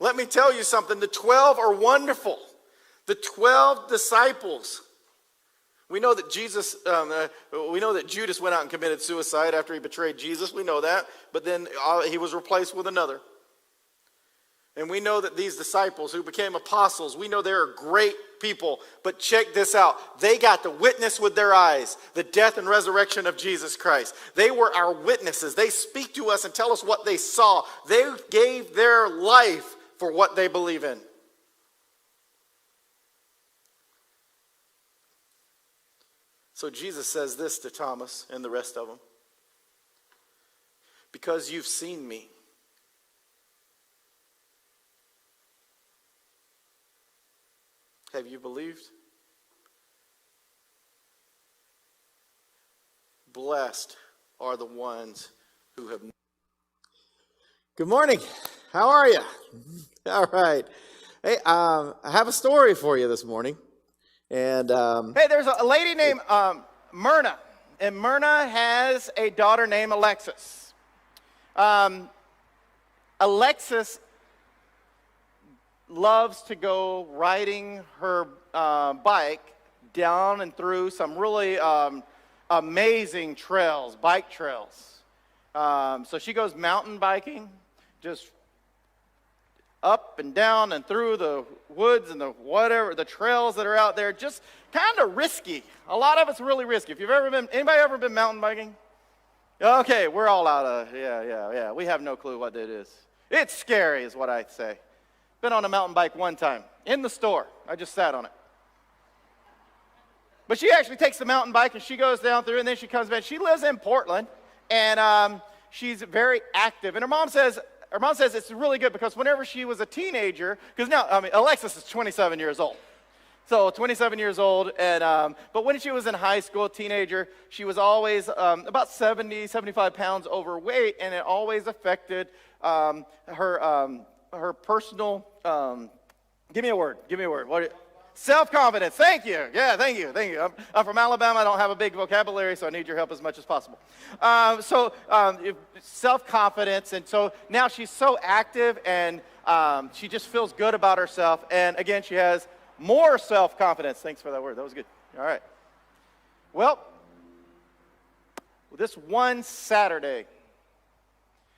Let me tell you something. The 12 are wonderful. The 12 disciples. We know that Judas went out and committed suicide after he betrayed Jesus. We know that. But then he was replaced with another. And we know that these disciples who became apostles, we know they're great people. But check this out. They got to witness with their eyes the death and resurrection of Jesus Christ. They were our witnesses. They speak to us and tell us what they saw. They gave their life for what they believe in. So Jesus says this to Thomas and the rest of them. Because you've seen me, have you believed? Blessed are the ones who have. Good morning. How are you? All right. Hey, I have a story for you this morning. And hey, there's a lady named Myrna, and Myrna has a daughter named Alexis. Alexis loves to go riding her bike down and through some really amazing trails, bike trails. So she goes mountain biking, just up and down and through the woods and the trails that are out there, just kind of risky. A lot of it's really risky. If you've ever been, anybody ever been mountain biking? Okay, we're all out of, yeah. We have no clue what it is. It's scary is what I'd say. Been on a mountain bike one time, in the store. I just sat on it. But she actually takes the mountain bike and she goes down through and then she comes back. She lives in Portland and she's very active. And her mom says it's really good because whenever she was a teenager, because now, Alexis is 27 years old. So 27 years old, and but when she was in high school, teenager, she was always about 70, 75 pounds overweight, and it always affected her personal, give me a word. Self-confidence. Thank you. Yeah, thank you. I'm from Alabama. I don't have a big vocabulary, so I need your help as much as possible. Self-confidence, and so now she's so active, and she just feels good about herself. And again, she has more self-confidence. Thanks for that word. That was good. All right. Well, this one Saturday,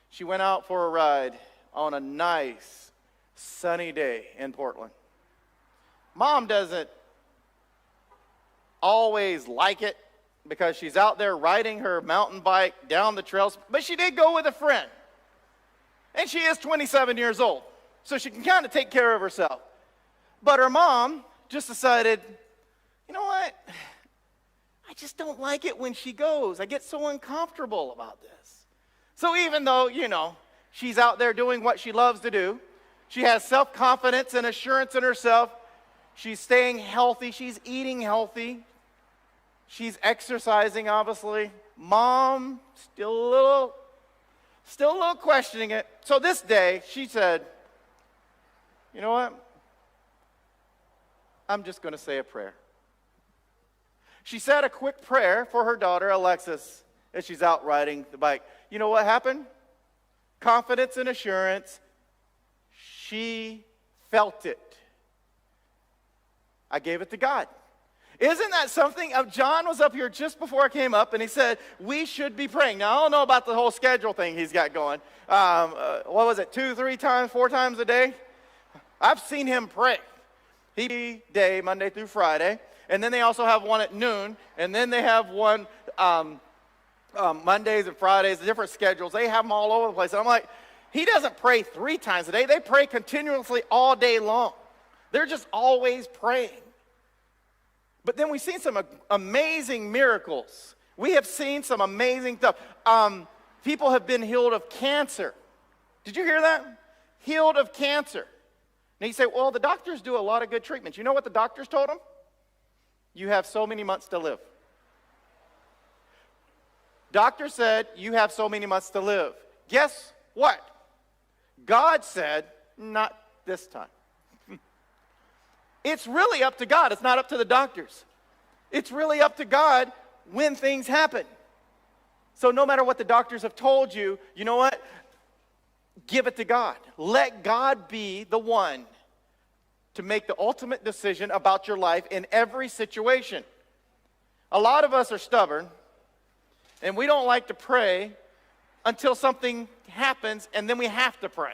she went out for a ride on a nice, sunny day in Portland. Mom doesn't always like it because she's out there riding her mountain bike down the trails, but she did go with a friend. And she is 27 years old, so she can kind of take care of herself. But her mom just decided, you know what? I just don't like it when she goes. I get so uncomfortable about this. So even though, she's out there doing what she loves to do, she has self-confidence and assurance in herself. She's staying healthy. She's eating healthy. She's exercising, obviously. Mom, still a little questioning it. So this day, she said, you know what? I'm just going to say a prayer. She said a quick prayer for her daughter, Alexis, as she's out riding the bike. You know what happened? Confidence and assurance. She felt it. I gave it to God. Isn't that something? John was up here just before I came up, and he said, we should be praying. Now, I don't know about the whole schedule thing he's got going. What was it, 2, 3 times, 4 times a day? I've seen him pray. He day, Monday through Friday, and then they also have one at noon, and then they have one Mondays and Fridays, different schedules. They have them all over the place. And I'm like, he doesn't pray 3 times a day. They pray continuously all day long. They're just always praying. But then we've seen some amazing miracles. We have seen some amazing stuff. People have been healed of cancer. Did you hear that? Healed of cancer. And you say, well, the doctors do a lot of good treatments. You know what the doctors told them? You have so many months to live. Doctor said, you have so many months to live. Guess what? God said, not this time. It's really up to God. It's not up to the doctors. It's really up to God when things happen. So no matter what the doctors have told you, you know what? give it to God. Let God be the one to make the ultimate decision about your life in every situation. A lot of us are stubborn, and we don't like to pray until something happens, and then we have to pray.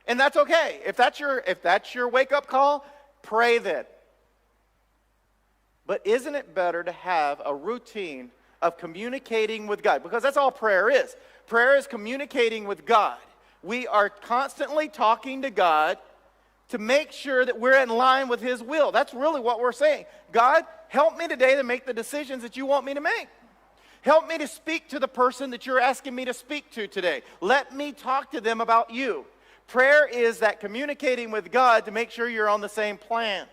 And that's okay. If that's your wake-up call, pray then. But isn't it better to have a routine of communicating with God? Because that's all prayer is. Prayer is communicating with God. We are constantly talking to God to make sure that we're in line with His will. That's really what we're saying. God, help me today to make the decisions that you want me to make. Help me to speak to the person that you're asking me to speak to today. Let me talk to them about you. Prayer is that communicating with God to make sure you're on the same plan.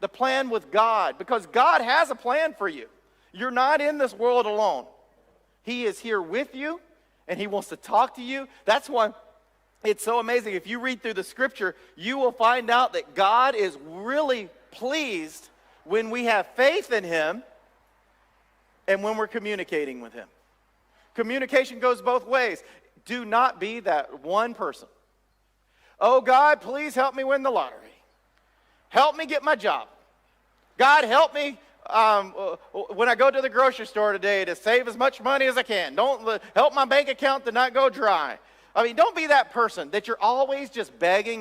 The plan with God, because God has a plan for you. You're not in this world alone. He is here with you, and He wants to talk to you. That's why it's so amazing. If you read through the scripture, you will find out that God is really pleased when we have faith in Him and when we're communicating with Him. Communication goes both ways. Do not be that one person. Oh, God, please help me win the lottery. Help me get my job. God, help me when I go to the grocery store today to save as much money as I can. Don't help my bank account to not go dry. I mean, don't be that person that you're always just begging